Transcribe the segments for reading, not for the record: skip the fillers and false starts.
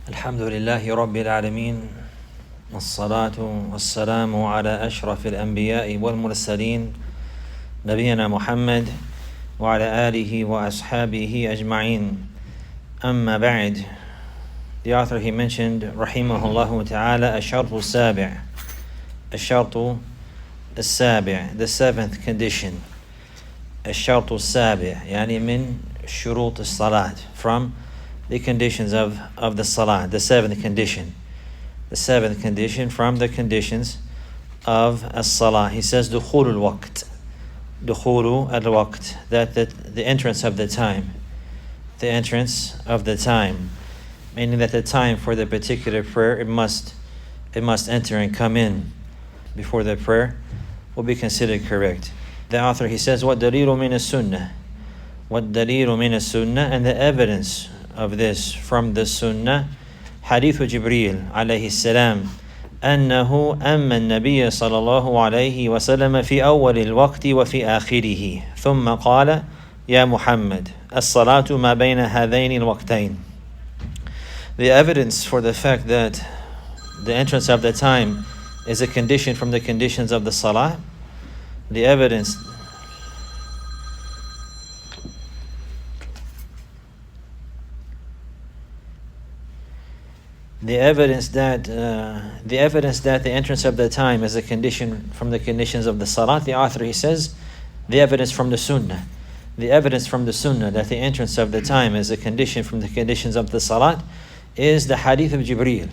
الحمد لله رب العالمين والصلاة والسلام على أشرف الأنبياء والمرسلين نبينا محمد وعلى آله وأصحابه أجمعين أما بعد. The author, he mentioned رحمه الله تعالى الشرط السابع, الشرط السابع, the seventh condition. الشرط السابع يعني من شروط الصلاة, from the conditions of the salah, the seventh condition. The seventh condition from the conditions of as-salah. He says دخول الوقت, دخول الوقت, that the entrance of the time, the entrance of the time, meaning that the time for the particular prayer, it must enter and come in before the prayer will be considered correct. The author, he says وَالدَّلِيلُ مِنَ السُنَّةِ, وَالدَّلِيلُ مِنَ السُنَّةِ, and the evidence of this from the sunnah, حديث جبريل عليه السلام أنه أما النبي صلى الله عليه وسلم في أول الوقت وفي آخره ثم قال يا محمد الصلاة ما بين هذين الوقتين. The evidence for the fact that the entrance of the time is a condition from the conditions of the salah, the evidence that the entrance of the time is a condition from the conditions of the salat, the author, he says, the evidence from the sunnah. The evidence from the sunnah that the entrance of the time is a condition from the conditions of the salat is the hadith of Jibreel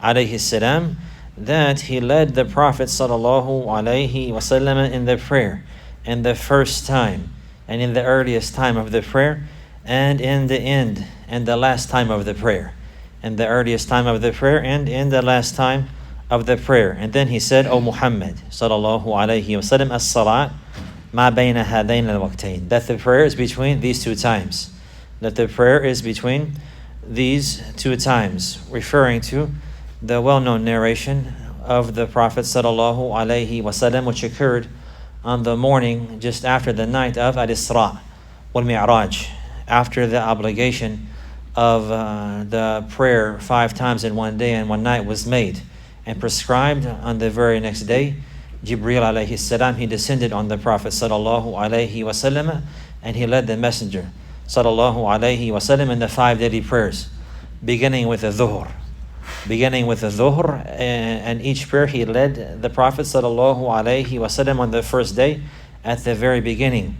alayhi salam, that he led the Prophet sallallahu alayhi wasallam in the prayer, in the first time and in the earliest time of the prayer, and in the end and the last time of the prayer. In the earliest time of the prayer and in the last time of the prayer. And then he said, O Muhammad sallallahu alayhi wasallam, as-salat ma bayna hadayn al-waqtayn, that the prayer is between these two times. That the prayer is between these two times, referring to the well-known narration of the Prophet sallallahu alayhi wasallam, which occurred on the morning just after the night of Al-Isra wal-Mi'raj, after the obligation of the prayer 5 times in one day and one night was made and prescribed. On the very next day, Jibreel alayhi salam, he descended on the Prophet sallallahu alayhi wasallam, and he led the Messenger sallallahu alayhi wasallam in the 5 daily prayers, beginning with the dhuhr, and each prayer he led the Prophet sallallahu alayhi wasallam on the first day at the very beginning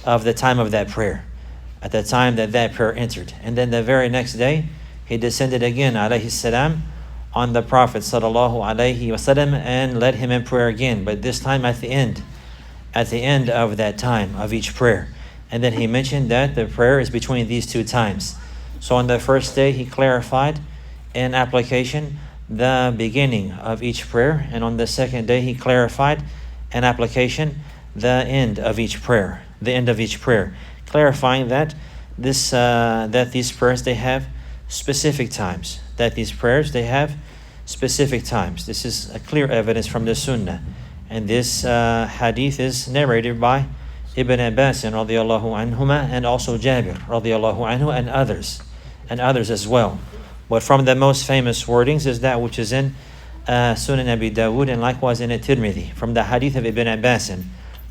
of the time of that prayer, at the time that prayer entered. And then the very next day, he descended again, alayhi salam, on the Prophet sallallahu alayhi wasallam and led him in prayer again, but this time at the end of that time of each prayer. And then he mentioned that the prayer is between these two times. So on the first day, he clarified in application the beginning of each prayer, and on the second day, he clarified in application the end of each prayer, clarifying that these prayers, they have specific times. This is a clear evidence from the Sunnah, and this hadith is narrated by Ibn Abbas radiyallahu anhuma, and also Jabir radiyallahu anhu, and others as well. But from the most famous wordings is that which is in Sunan Abi Dawud, and likewise in At-Tirmidhi, from the hadith of Ibn Abbas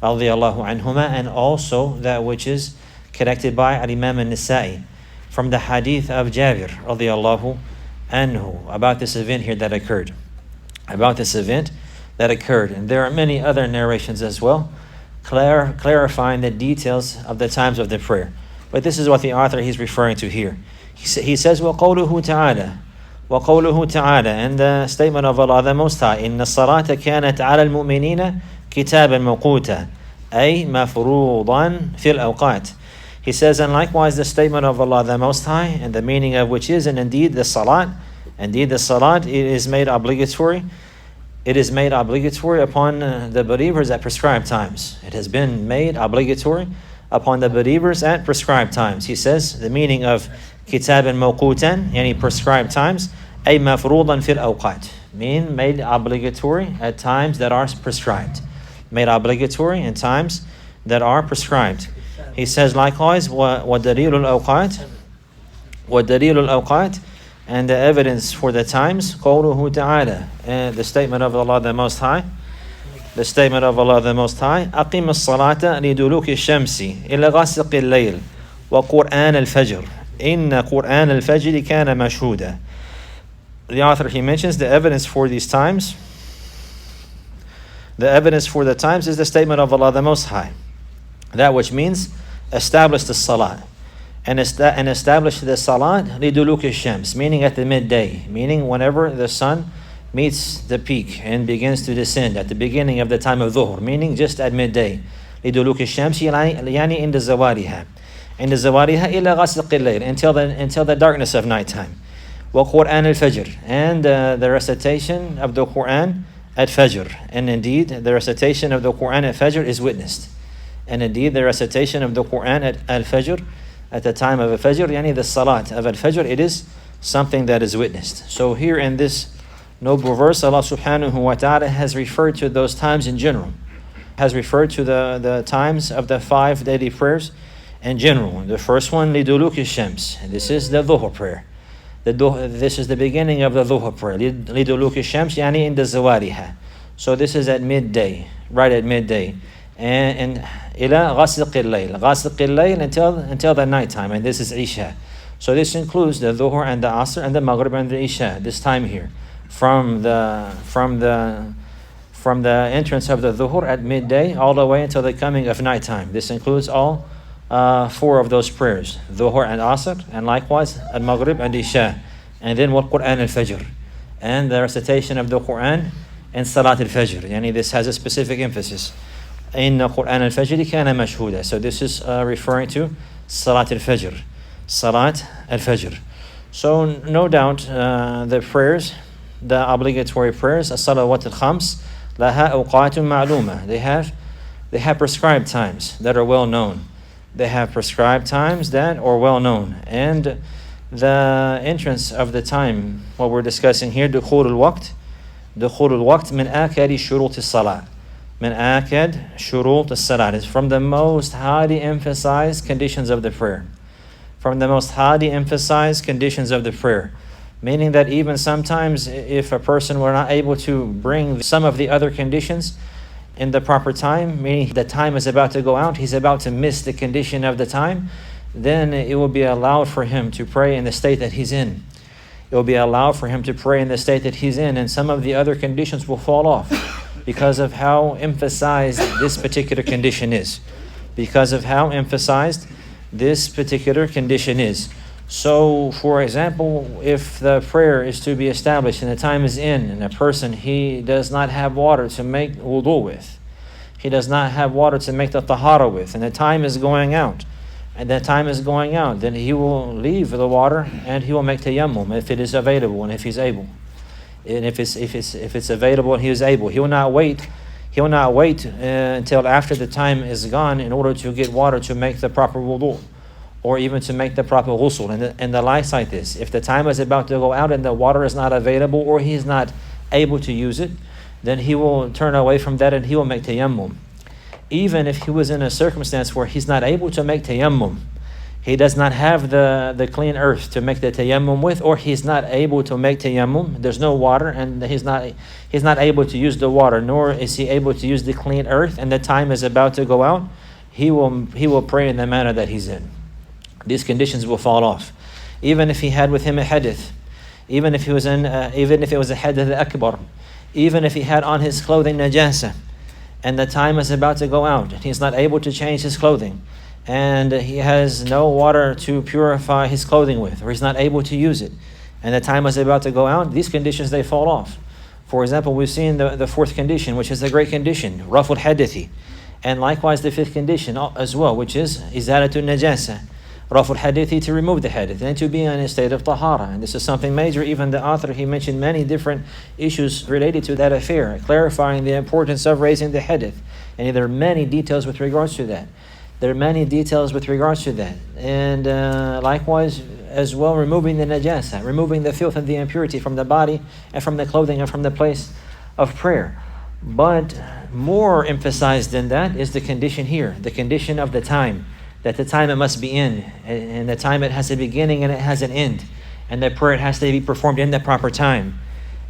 radiyallahu anhuma, and also that which is connected by Al-Imam al-Nasa'i from the hadith of Jabir radiyallahu anhu about this event here that occurred. And there are many other narrations as well, clarifying the details of the times of the prayer. But this is what the author he's referring to here. He says, وَقَوْلُهُ تَعَالَى, and the statement of Allah the Most High, إِنَّ الصَّلَاةَ كَانَتْ عَلَى الْمُؤْمِنِينَ كِتَابًا مَوْقُوتًا, أي مفروضا في الأوقات. He says, and likewise the statement of Allah the Most High, and the meaning of which is, and indeed the salat, it is made obligatory. It is made obligatory upon the believers at prescribed times. It has been made obligatory upon the believers at prescribed times. He says, the meaning of kitaban mawqutan, yani prescribed times, ay mafruḍan fil awqat, mean made obligatory at times that are prescribed. Made obligatory in times that are prescribed. He says likewise, وَدَلِيلُ الْأَوْقَاتِ And the evidence for the times, قوله تعالى, and the statement of Allah the Most High. The statement of Allah the Most High, أقم الصلاة لدلوك الشمس إلى غسق الليل وقرآن الفجر إن قرآن الفجر كان مشهودا. The author, he mentions the evidence for these times. The evidence for the times is the statement of Allah the Most High. That which means establish the salat. And establish the salat لدلوك الشمس, meaning at the midday, meaning whenever the sun meets the peak and begins to descend at the beginning of the time of dhuhr, meaning just at midday. لدلوك الشمس يعني عند زوالها. عند زوالها إلى غسق الليل, until the darkness of nighttime. وقرآن الفجر, and the recitation of the Quran at Fajr. And indeed, the recitation of the Quran at Fajr is witnessed. And indeed, the recitation of the Quran at Al-Fajr, at the time of Al-Fajr, yani the Salat of Al-Fajr, it is something that is witnessed. So here in this noble verse, Allah subhanahu wa ta'ala has referred to those times in general. Has referred to the times of the 5 daily prayers in general. The first one, لِدُلُوكِ الشَّمْس. This is the Dhuhr prayer. This is the beginning of the Dhuhr prayer. لِدُلُوكِ الشَّمْس يعني عند زوالها. So this is at midday, right at midday. And إلى غسق الليل. غسق الليل until the nighttime. And this is Isha. So this includes the Dhuhr and the Asr and the Maghrib and the Isha. This time here. From the entrance of the Dhuhr at midday all the way until the coming of nighttime. This includes all 4 of those prayers, Dhuhr and Asr, and likewise Al-Maghrib and Isha. And then what Quran al-Fajr, and the recitation of the Quran and Salat al-Fajr. Yani this has a specific emphasis. In Quran al-Fajr kana mashhuda. So this is referring to Salat al-Fajr. Salat al-Fajr. So no doubt the prayers, the obligatory prayers, as-salawat al-khams, laha awqatun ma'luma. They have prescribed times that are well known. They have prescribed times that are well known. And the entrance of the time, what we're discussing here, dukhul al-waqt. Dukhul al-waqt min akad shurut as-salat. Min akad shurut as-salat is from the most highly emphasized conditions of the prayer. From the most highly emphasized conditions of the prayer. Meaning that even sometimes if a person were not able to bring some of the other conditions in the proper time, meaning the time is about to go out, he's about to miss the condition of the time, then it will be allowed for him to pray in the state that he's in. It will be allowed for him to pray in the state that he's in, and some of the other conditions will fall off because of how emphasized this particular condition is. Because of how emphasized this particular condition is. So, for example, if the prayer is to be established and the time is in, and a person, he does not have water to make wudu with, he does not have water to make the tahara with, and the time is going out, then he will leave the water and he will make tayammum if it is available and if he's able. And if it's available and he is able, he will not wait until after the time is gone in order to get water to make the proper wudu, or even to make the proper ghusl, and the likes like this. If the time is about to go out and the water is not available or he is not able to use it, then he will turn away from that and he will make tayammum. Even if he was in a circumstance where he's not able to make tayammum, he does not have the clean earth to make the tayammum with, or he's not able to make tayammum, there's no water and he's not able to use the water, nor is he able to use the clean earth, and the time is about to go out, he will pray in the manner that he's in. These conditions will fall off. Even if he had with him a hadith, even if it was a hadith akbar, even if he had on his clothing najasa, and the time is about to go out, and he's not able to change his clothing, and he has no water to purify his clothing with, or he's not able to use it, and the time is about to go out, these conditions, they fall off. For example, we've seen the 4th condition, which is a great condition, raful hadithi, and likewise the 5th condition as well, which is izalatul najasa. Raful hadithi, to remove the hadith, and to be in a state of tahara. And this is something major. Even the author, he mentioned many different issues related to that affair, clarifying the importance of raising the hadith. And there are many details with regards to that. And likewise, as well, removing the najasa, removing the filth and the impurity from the body and from the clothing and from the place of prayer. But more emphasized than that is the condition here, the condition of the time. That the time it must be in, and the time it has a beginning and it has an end. And the prayer has to be performed in the proper time.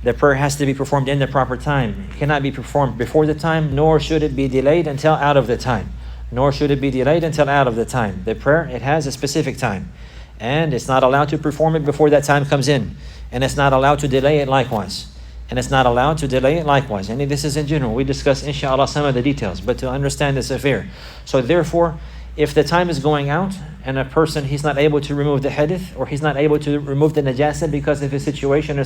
The prayer has to be performed in the proper time. It cannot be performed before the time, nor should it be delayed until out of the time. Nor should it be delayed until out of the time. The prayer, it has a specific time. And it's not allowed to perform it before that time comes in. And it's not allowed to delay it likewise. And it's not allowed to delay it likewise. And this is in general. We discuss, inshallah, some of the details, but to understand this affair. So therefore, if the time is going out and a person, he's not able to remove the hadith, or he's not able to remove the najasa because of his situation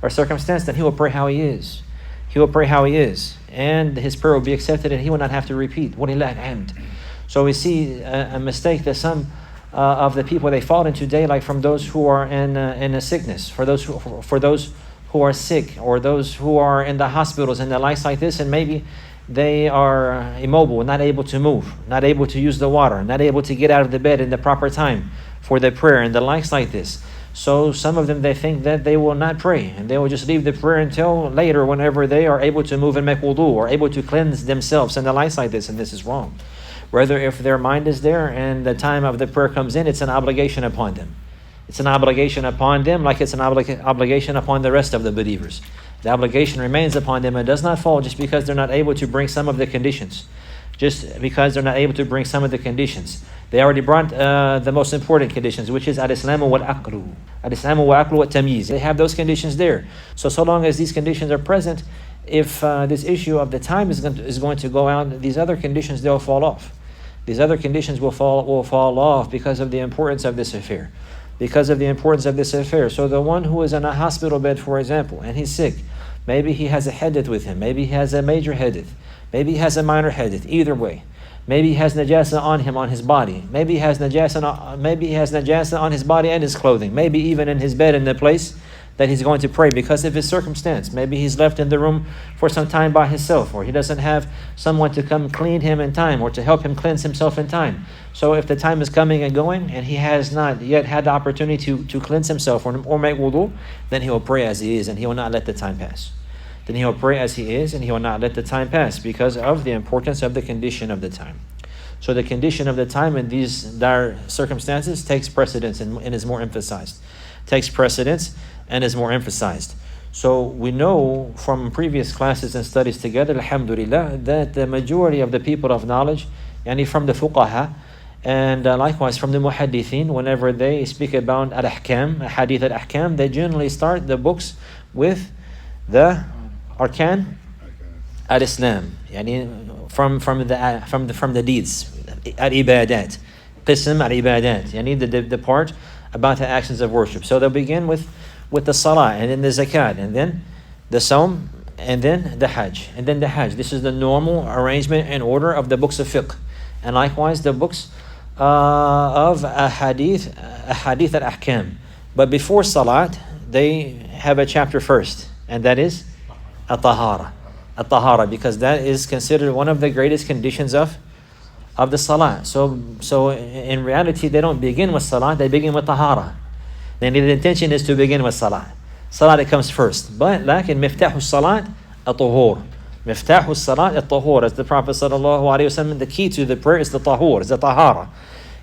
or circumstance, then he will pray how he is. He will pray how he is. And his prayer will be accepted and he will not have to repeat. وَلِلَّهِ الْحَمْدِ. So we see a mistake that some of the people, they fall into today, like from those who are in a sickness, for those who are sick, or those who are in the hospitals and the likes like this, and maybe they are immobile, not able to move, not able to use the water, not able to get out of the bed in the proper time for the prayer and the likes like this. So some of them, they think that they will not pray and they will just leave the prayer until later, whenever they are able to move and make wudu, or able to cleanse themselves and the likes like this, and this is wrong. Rather, if their mind is there and the time of the prayer comes in, it's an obligation upon them. It's an obligation upon them, like it's an obligation upon the rest of the believers. The obligation remains upon them and does not fall just because they're not able to bring some of the conditions. Just because they're not able to bring some of the conditions. They already brought the most important conditions, which is al-Islamu wal-Aqlu. Al-Islamu wal-Aqlu wa-Tamyiz. They have those conditions there. So long as these conditions are present, if this issue of the time is going to go out, these other conditions, they'll fall off. These other conditions will fall off because of the importance of this affair. Because of the importance of this affair. So the one who is in a hospital bed, for example, and he's sick, maybe he has a hadith with him, maybe he has a major hadith, maybe he has a minor hadith, either way. Maybe he has najasa on him, on his body. Maybe he has najasa on his body and his clothing. Maybe even in his bed, in the place that he's going to pray because of his circumstance. Maybe he's left in the room for some time by himself, or he doesn't have someone to come clean him in time, or to help him cleanse himself in time. So if the time is coming and going and he has not yet had the opportunity to cleanse himself or make wudu, then he will pray as he is and he will not let the time pass. Then he will pray as he is and he will not let the time pass because of the importance of the condition of the time. So the condition of the time in these dire circumstances takes precedence and is more emphasized. Takes precedence and is more emphasized. So we know from previous classes and studies together, alhamdulillah, that the majority of the people of knowledge, yani from the fuqaha, and likewise from the muhaddithin, whenever they speak about al-ahkam, hadith al-ahkam, they generally start the books with the arkan al-Islam, yani from the deeds, al-ibadat, qism al-ibadat, yani the part about the actions of worship. So they'll begin with the salah, and then the zakat, and then the sawm, and then the hajj, and then the hajj. This is the normal arrangement and order of the books of fiqh. And likewise the books of ahadith al-ahkam. But before salat, they have a chapter first, and that is at-tahara. At-tahara, because that is considered one of the greatest conditions of the salah. So in reality, they don't begin with salah, they begin with tahara. Then the intention is to begin with salah. Salah, that comes first. But lakin miftahu salat at-tuhur. Miftahu salat at-tuhur. As the Prophet sallallahu alaihi wasallam, the key to the prayer is the tahur, is the tahara,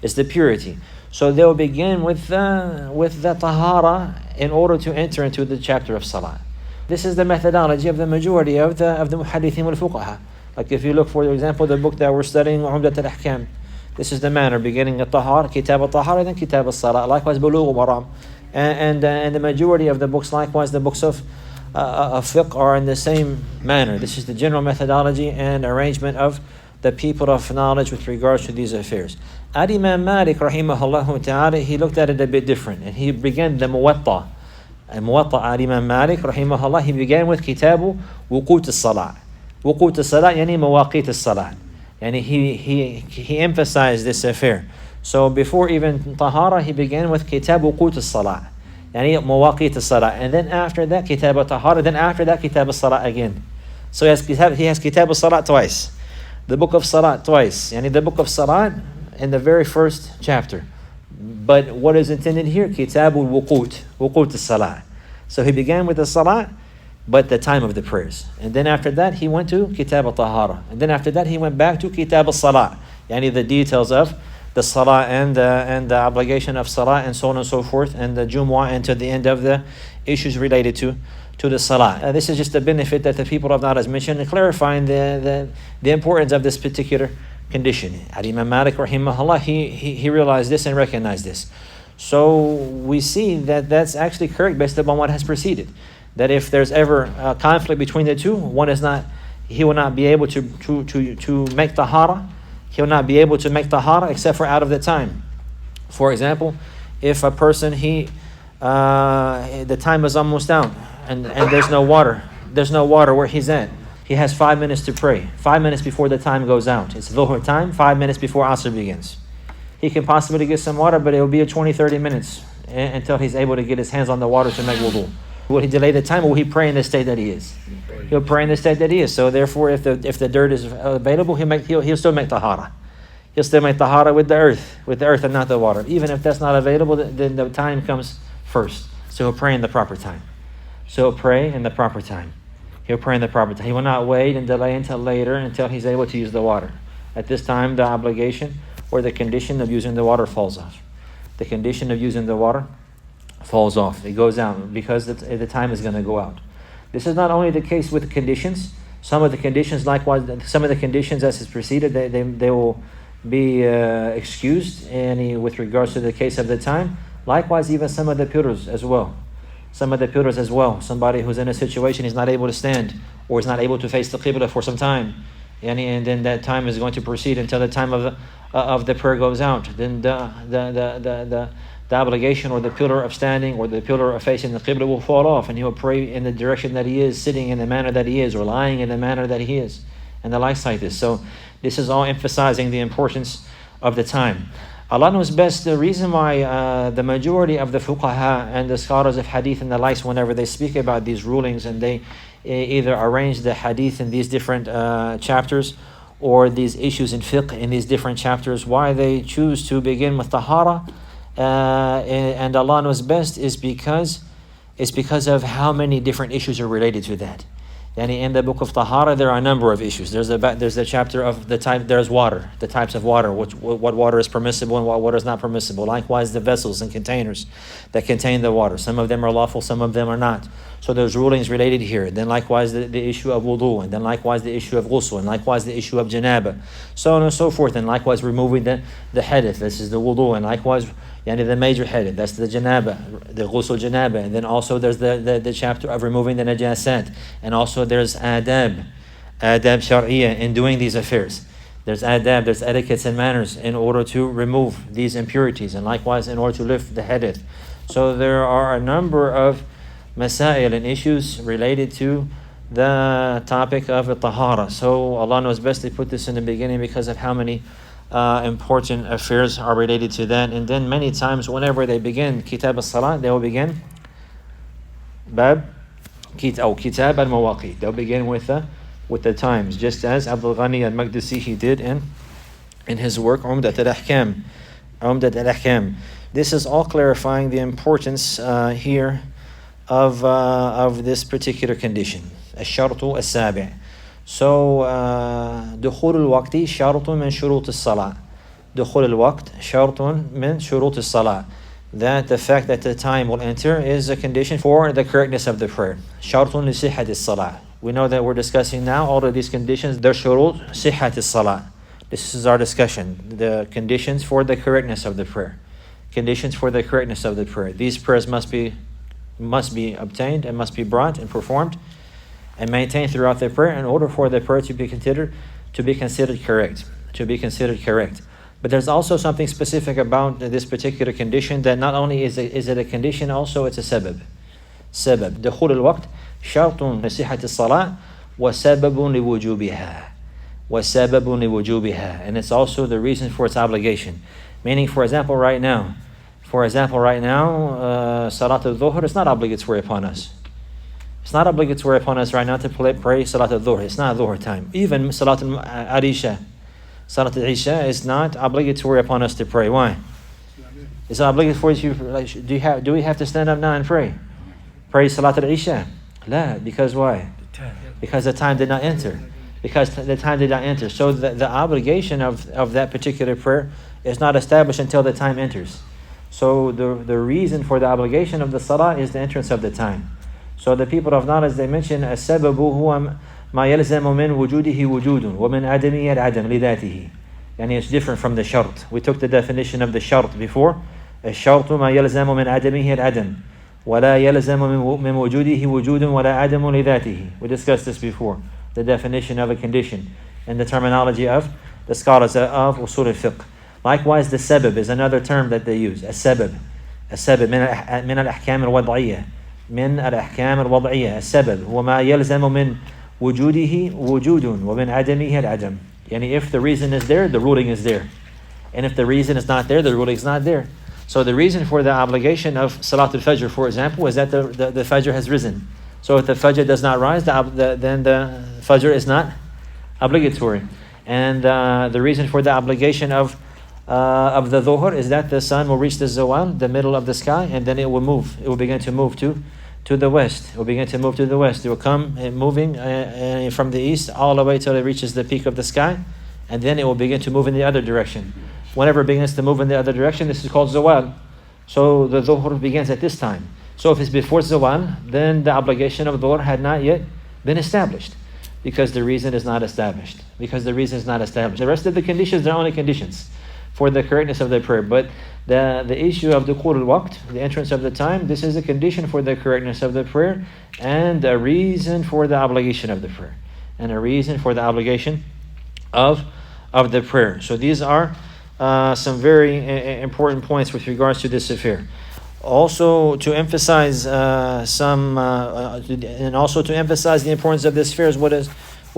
is the purity. So they'll begin with the tahara in order to enter into the chapter of salah. This is the methodology of the majority of the muhaddithin wal fuqaha. Like if you look, for example, the book that we're studying, Umdat al-Ahkam, this is the manner, beginning at tahara, kitab al-tahara, then kitab al-salah. Likewise, bulugh al-maram. And the majority of the books, likewise, the books of fiqh are in the same manner. This is the general methodology and arrangement of the people of knowledge with regards to these affairs. Imam Malik, rahimahullah ta'ala, he looked at it a bit different, and he began the Muwatta. Muwatta Imam Malik, rahimahullah, he began with kitabu wuqut al-salah. Wuqut al-salah, yani mawaqit al-salah. And he emphasized this affair. So before even tahara, he began with kitab wuqut al-salah, yani mawaqit al-salah. And then after that, kitab al-tahara. Then after that, kitab al-salah again. So he has kitab al-salah twice. The book of salah twice. Yani the book of salah in the very first chapter. But what is intended here? Kitab al-wuqut, wuqut al-salah. So he began with the salah, but the time of the prayers. And then after that, he went to kitab al-tahara. And then after that, he went back to kitab al-salah, yani the details of the salah and the obligation of salah and so on and so forth, and the Jumu'ah, and to the end of the issues related to the salah. This is just a benefit that the people of knowledge mentioned, clarifying the importance of this particular condition. Imam Malik rahimahullah, he realized this and recognized this. So we see that that's actually correct based upon what has preceded. That if there's ever a conflict between the two, he will not be able to make tahara. He will not be able to make tahara except for out of the time. For example, if a person the time is almost out and there's no water where he's at. He has 5 minutes to pray. 5 minutes before the time goes out. It's Dhuhr time, 5 minutes before Asr begins. He can possibly get some water, but it will be 20-30 minutes until he's able to get his hands on the water to make wudu. Will he delay the time, or will he pray in the state that he is? He'll pray in the state that he is. So therefore, if the dirt is available, he'll still make tahara. He'll still make tahara with the earth and not the water. Even if that's not available, then the time comes first. So he'll pray in the proper time. He will pray in the proper time. He will not wait and delay until later until he's able to use the water. At this time, the obligation or the condition of using the water falls off. The condition of using the water falls off. It goes out because the time is going to go out. This is not only the case with conditions. Some of the conditions, likewise, some of the conditions as is preceded, they will be excused with regards to the case of the time. Likewise, even some of the pillars as well. Somebody who's in a situation he's not able to stand or is not able to face the Qibla for some time, and then that time is going to proceed until the time of the prayer goes out. Then the obligation or the pillar of standing or the pillar of facing the Qibla will fall off, and he will pray in the direction that he is, sitting in the manner that he is, or lying in the manner that he is, and the likes like this. So this is all emphasizing the importance of the time. Allah knows best. The reason why the majority of the fuqaha and the scholars of hadith and the likes, whenever they speak about these rulings and they either arrange the hadith in these different chapters or these issues in fiqh in these different chapters, why they choose to begin with tahara, and Allah knows best, is because of how many different issues are related to that. And in the book of Tahara, there are a number of issues. There's a chapter of the type. There's water, the types of water, what water is permissible and what water is not permissible. Likewise, the vessels and containers that contain the water. Some of them are lawful, some of them are not. So there's rulings related here. Then likewise the issue of wudu, and then likewise the issue of ghusl, and likewise the issue of janaba, so on and so forth. And likewise removing the hadith. This is the wudu, and likewise the major hadith, that's the janaba, the ghusl janaba. And then also there's the chapter of removing the najasat. And also there's adab shar'iyya in doing these affairs. There's adab, there's etiquettes and manners in order to remove these impurities, and likewise in order to lift the hadith. So there are a number of masail and issues related to the topic of tahara. So Allah knows best they put this in the beginning because of how many important affairs are related to that. And then many times whenever they begin Kitab al-Salat, they will begin Kitab al-Mawaqit. They'll begin with the times, just as Abdul Ghani al-Maqdisi he did in his work Umdat al-Ahkam. This is all clarifying the importance here of this particular condition. Ash-shartu as-sabi'. So, دخول الوقت شرط من شروط الصلاة. دخول الوقت شرط من شروط الصلاة. That the fact that the time will enter is a condition for the correctness of the prayer. شرط لصحة الصلاة. We know that we're discussing now all of these conditions. They're شروط صحة الصلاة. This is our discussion. The conditions for the correctness of the prayer. Conditions for the correctness of the prayer. These prayers must be obtained and must be brought and performed and maintained throughout the prayer in order for the prayer to be considered correct. But there's also something specific about this particular condition, that not only is it a condition, also it's a sabab. دخول الوقت شرط لصحة الصلاة وسبب لوجوبها. And it's also the reason for its obligation. Meaning, for example, right now, Salat al-Dhuhr is not obligatory upon us. It's not obligatory upon us right now to pray Salat al-Dhuhr. It's not Dhuhr time. Even Salat al-Isha. Salat al-Isha is not obligatory upon us to pray. Why? It's not obligatory for you. Do we have to stand up now and pray? Pray Salat al-Isha? La, because why? Because the time did not enter. So the obligation of that particular prayer is not established until the time enters. So the reason for the obligation of the salah is the entrance of the time. So the people of knowledge, they mention السبب هو ما يلزم من وجوده وجود ومن عدمه العدم لذاته. And it's different from the shart. We took the definition of the shart before. الشرط ما يلزم من عدمه العدم ولا يلزم من وجوده وجود ولا عدم لذاته. We discussed this before. The definition of a condition and the terminology of the scholars of usul al-fiqh. Likewise, the sabab is another term that they use. السبب من الأحكام الوضعية من الأحكام الوضعية. السبب هو ما يلزم من وجوده وجود ومن عدمه العدم. Yani if the reason is there, the ruling is there. And if the reason is not there, the ruling is not there. So the reason for the obligation of Salatul Fajr, for example, is that the Fajr has risen. So if the Fajr does not rise, then the Fajr is not obligatory. And the reason for the obligation of the Dhuhr is that the sun will reach the Zawal, the middle of the sky, and then it will move. It will begin to move to the west. It will begin to move to the west. It will come moving from the east all the way till it reaches the peak of the sky, and then it will begin to move in the other direction. Whenever it begins to move in the other direction, this is called Zawal. So the Dhuhr begins at this time. So if it's before Zawal, then the obligation of Dhuhr had not yet been established, because the reason is not established. The rest of the conditions, they're only conditions for the correctness of the prayer. But the issue of dukhul al-waqt, the entrance of the time, this is a condition for the correctness of the prayer and a reason for the obligation of the prayer. And a reason for the obligation of the prayer. So these are some very important points with regards to this affair. Also to emphasize and also to emphasize the importance of this affair is what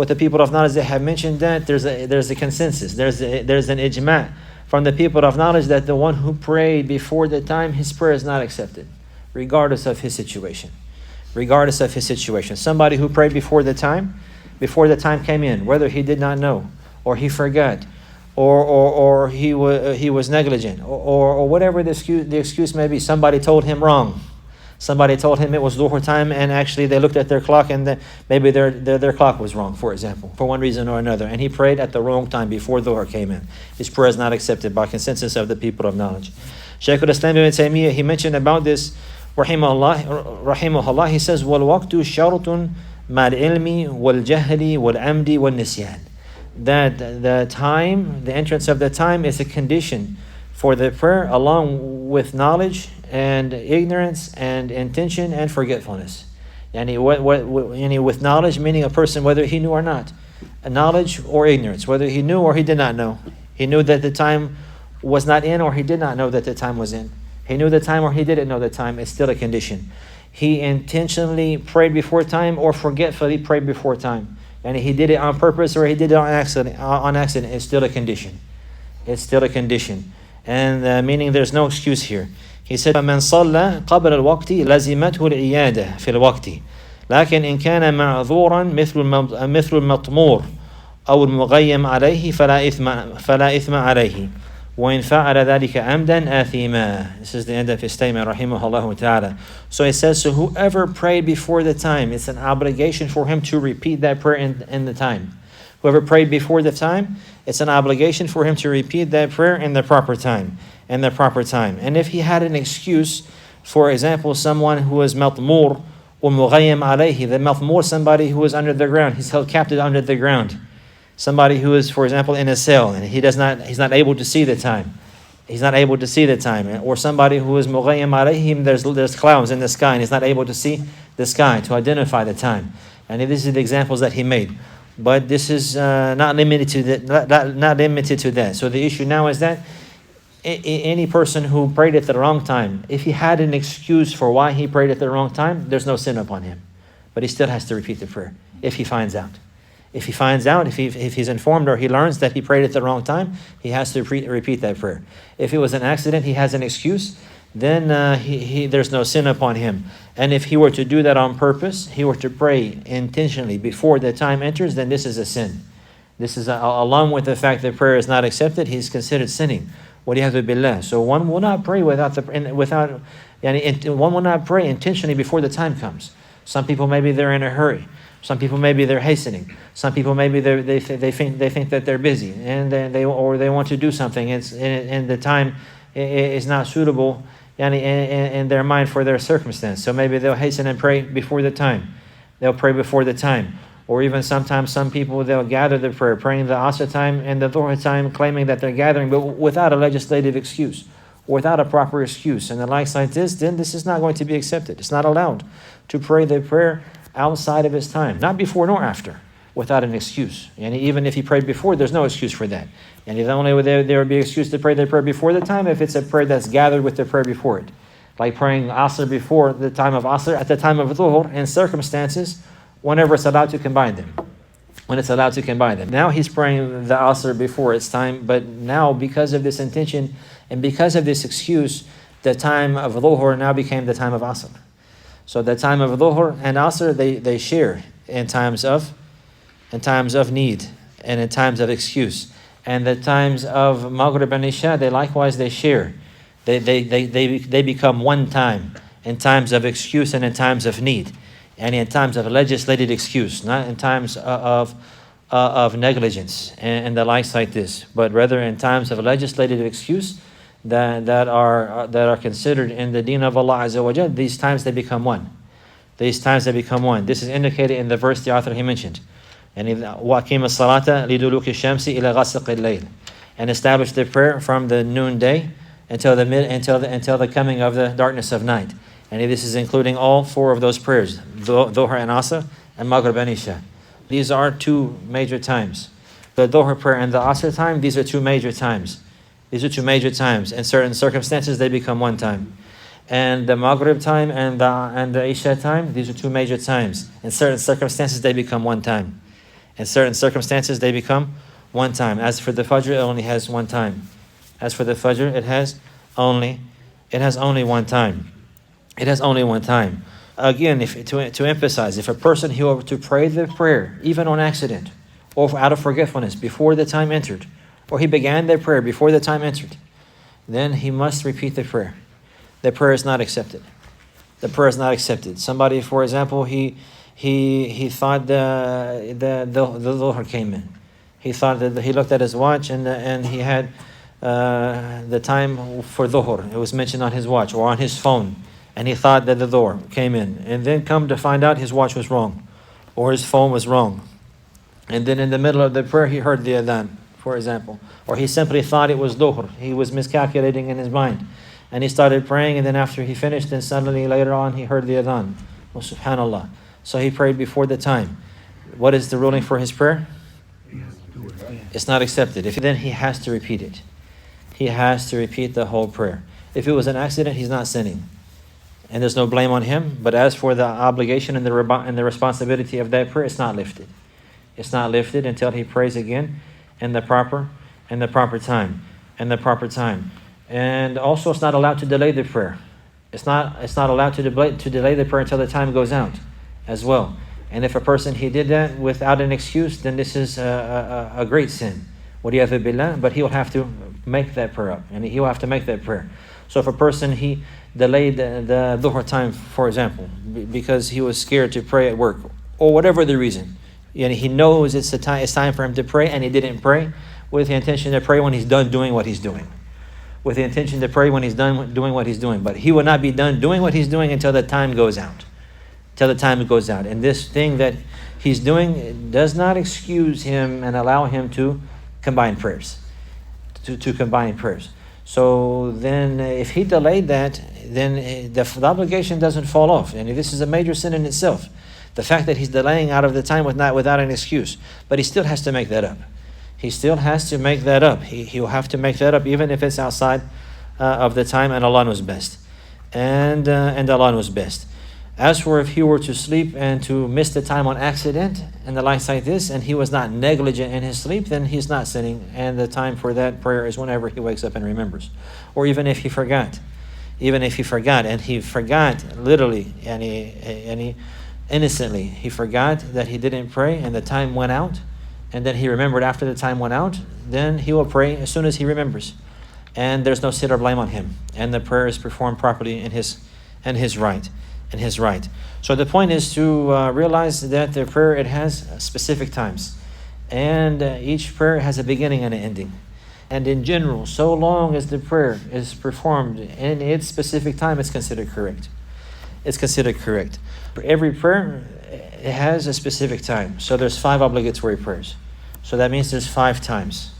the people of knowledge, they have mentioned, that there's a consensus, there's an ijma' from the people of knowledge that the one who prayed before the time, his prayer is not accepted, regardless of his situation. Somebody who prayed before the time came in, whether he did not know, or he forgot, or he was negligent, or whatever the excuse may be. Somebody told him wrong. Somebody told him it was Dhuhr time, and actually they looked at their clock and maybe their clock was wrong, for example, for one reason or another. And he prayed at the wrong time before Dhuhr came in. His prayer is not accepted by consensus of the people of knowledge. Shaykh al-Islam ibn Taymiyyah, he mentioned about this, rahimahullah, he says, وَالْوَقْتُ شَرْطٌ مَا الْعِلْمِ وَالْجَهْلِ وَالْعَمْدِ وَالنِّسْيَانِ. That the time, the entrance of the time, is a condition for the prayer, along with knowledge and ignorance and intention and forgetfulness. With knowledge, meaning a person, whether he knew or not, knowledge or ignorance, whether he knew or he did not know. He knew that the time was not in, or he did not know that the time was in. He knew the time or he didn't know the time. It's still a condition. He intentionally prayed before time or forgetfully prayed before time, and he did it on purpose or he did it on accident. It's still a condition. And meaning there's no excuse here. He said, فَمَنْ صَلَّى قَبْلَ الْوَقْتِ لَزِمَتْهُ الْعِيَادَةِ فِي الْوَقْتِ لكن إن كان معذورا مثل المطمور أو المغيم عليه فلا إثم عليه وإن فعل ذلك عمدا آثما. This is the end of his statement, rahimahullah ta'ala. So it says, so whoever prayed before the time, it's an obligation for him to repeat that prayer in the time. Whoever prayed before the time, it's an obligation for him to repeat that prayer in the proper time. And if he had an excuse, for example, someone who is matmur or mughayyam alayhi, the matmur, somebody who is under the ground, he's held captive under the ground. Somebody who is, for example, in a cell and he's not able to see the time. Or somebody who is mughayyam alayhi, there's clouds in the sky and he's not able to see the sky to identify the time. And these are the examples that he made. But this is not limited to that. So the issue now is that any person who prayed at the wrong time, if he had an excuse for why he prayed at the wrong time, there's no sin upon him. But he still has to repeat the prayer if he finds out. If he's informed or he learns that he prayed at the wrong time, he has to repeat that prayer. If it was an accident, he has an excuse, then there's no sin upon him. And if he were to do that on purpose, he were to pray intentionally before the time enters, then this is a sin. This is along with the fact that prayer is not accepted, he's considered sinning. وَلِيَعْذُ بِاللَّهِ. So one will not pray one will not pray intentionally before the time comes. Some people, maybe they're in a hurry. Some people maybe they're hastening. Some people maybe they think that they're busy and they want to do something. And the time is not suitable in their mind for their circumstance. So maybe they'll hasten and pray before the time. They'll pray before the time. Or even sometimes some people, they'll gather the prayer, praying the Asr time and the Dhuhr time, claiming that they're gathering, but without a legislative excuse, without a proper excuse. And the likes like this, then this is not going to be accepted. It's not allowed to pray the prayer outside of his time, not before nor after, without an excuse. And even if he prayed before, there's no excuse for that. And the only way there would be excuse to pray the prayer before the time if it's a prayer that's gathered with the prayer before it. Like praying Asr before the time of Asr, at the time of Dhuhr, in circumstances, whenever it's allowed to combine them. When it's allowed to combine them. Now he's praying the Asr before its time, but now because of this intention and because of this excuse, the time of Dhuhr now became the time of Asr. So the time of Dhuhr and Asr, they share in times of need and in times of excuse. And the times of Maghrib and Isha, they share. They become one time in times of excuse and in times of need. And in times of legislated excuse, not in times of negligence and the likes like this, but rather in times of legislated excuse that are considered in the deen of Allah Azza wa Jal. These times they become one. These times they become one. This is indicated in the verse the author he mentioned. And وَأَقِيمَ الصَّلَاةَ لِدُلُوكِ الشَّمْسِ إِلَى غَسَقِ اللَّيْلِ, and establish the prayer from the noonday until the coming of the darkness of night. And this is including all four of those prayers, Dhuhr and Asr, and Maghrib and Isha. These are two major times. The Dhuhr prayer and the Asr time, these are two major times. These are two major times. In certain circumstances, they become one time. And the Maghrib time and the Isha time, these are two major times. In certain circumstances, they become one time. In certain circumstances, they become one time. As for the Fajr, it only has one time. As for the Fajr, it has only one time. It has only one time. Again, to emphasize, if a person he were to pray the prayer, even on accident, or out of forgetfulness, before the time entered, or he began the prayer before the time entered, then he must repeat the prayer. The prayer is not accepted. The prayer is not accepted. Somebody, for example, he thought the Dhuhr came in. He thought that he looked at his watch and he had the time for Dhuhr. It was mentioned on his watch or on his phone. And he thought that the Dhuhr came in. And then come to find out his watch was wrong. Or his phone was wrong. And then in the middle of the prayer he heard the adhan, for example. Or he simply thought it was Dhuhr. He was miscalculating in his mind. And he started praying, and then after he finished, then suddenly later on he heard the adhan. Oh, subhanallah. So he prayed before the time. What is the ruling for his prayer? It's not accepted. Then he has to repeat it. He has to repeat the whole prayer. If it was an accident, he's not sinning. And there's no blame on him. But as for the obligation and the responsibility of that prayer, it's not lifted. It's not lifted until he prays again in the proper time. In the proper time. And also it's not allowed to delay the prayer. It's not allowed to delay the prayer until the time goes out as well. And if a person he did that without an excuse, then this is a great sin. وَلِيَعْذُ بِاللَّهِ. But he will have to make that prayer up. And he will have to make that prayer. So if a person he delayed the Dhuhr time, for example, because he was scared to pray at work, or whatever the reason, and he knows it's time for him to pray, and he didn't pray with the intention to pray when he's done doing what he's doing. With the intention to pray when he's done doing what he's doing. But he will not be done doing what he's doing until the time goes out. Till the time goes out. And this thing that he's doing does not excuse him and allow him to combine prayers. To combine prayers. So then if he delayed that, then the obligation doesn't fall off. And this is a major sin in itself. The fact that he's delaying out of the time without an excuse. But he still has to make that up. He still has to make that up. He'll have to make that up even if it's outside of the time, and Allah knows best. And Allah knows best. As for if he were to sleep and to miss the time on accident and the likes like this, and he was not negligent in his sleep, then he's not sinning. And the time for that prayer is whenever he wakes up and remembers. Or even if he forgot. Even if he forgot. And he forgot literally, and he innocently, he forgot that he didn't pray and the time went out. And then he remembered after the time went out, then he will pray as soon as he remembers. And there's no sin or blame on him. And the prayer is performed properly in his right. in his right. So the point is to realize that the prayer, it has specific times. And each prayer has a beginning and an ending. And in general, so long as the prayer is performed in its specific time, it's considered correct. It's considered correct. For every prayer, it has a specific time. So there's 5 obligatory prayers. So that means there's 5 times.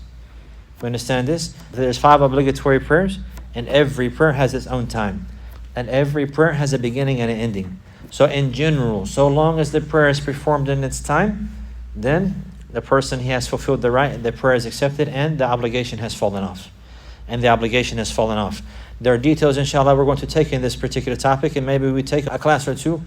You understand this? There's 5 obligatory prayers, and every prayer has its own time. And every prayer has a beginning and an ending. So in general, so long as the prayer is performed in its time, then the person, he has fulfilled the right, the prayer is accepted, and the obligation has fallen off. And the obligation has fallen off. There are details, inshallah, we're going to take in this particular topic, and maybe we take a class or two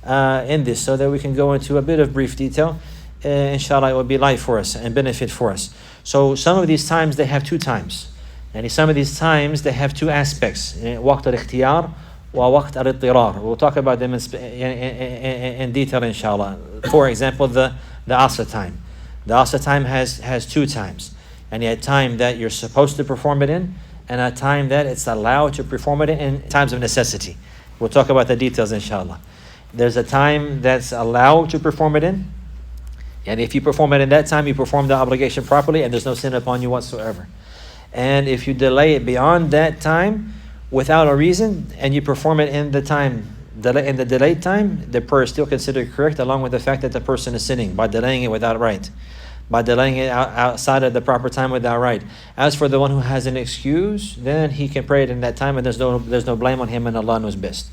in this so that we can go into a bit of brief detail. Inshallah, it will be light for us and benefit for us. So some of these times, they have 2 times. And some of these times, they have 2 aspects. Waqt al-ikhtiyar wa waqt al-ittirar. We'll talk about them in detail, inshallah. For example, the Asr time. The Asr time has 2 times. And a time that you're supposed to perform it in, and a time that it's allowed to perform it in times of necessity. We'll talk about the details, inshallah. There's a time that's allowed to perform it in, and if you perform it in that time, you perform the obligation properly, and there's no sin upon you whatsoever. And if you delay it beyond that time without a reason, and you perform it in the delayed time, the prayer is still considered correct, along with the fact that the person is sinning by delaying it without right, by delaying it outside of the proper time without right. As for the one who has an excuse, then he can pray it in that time, and there's no blame on him, and Allah knows best.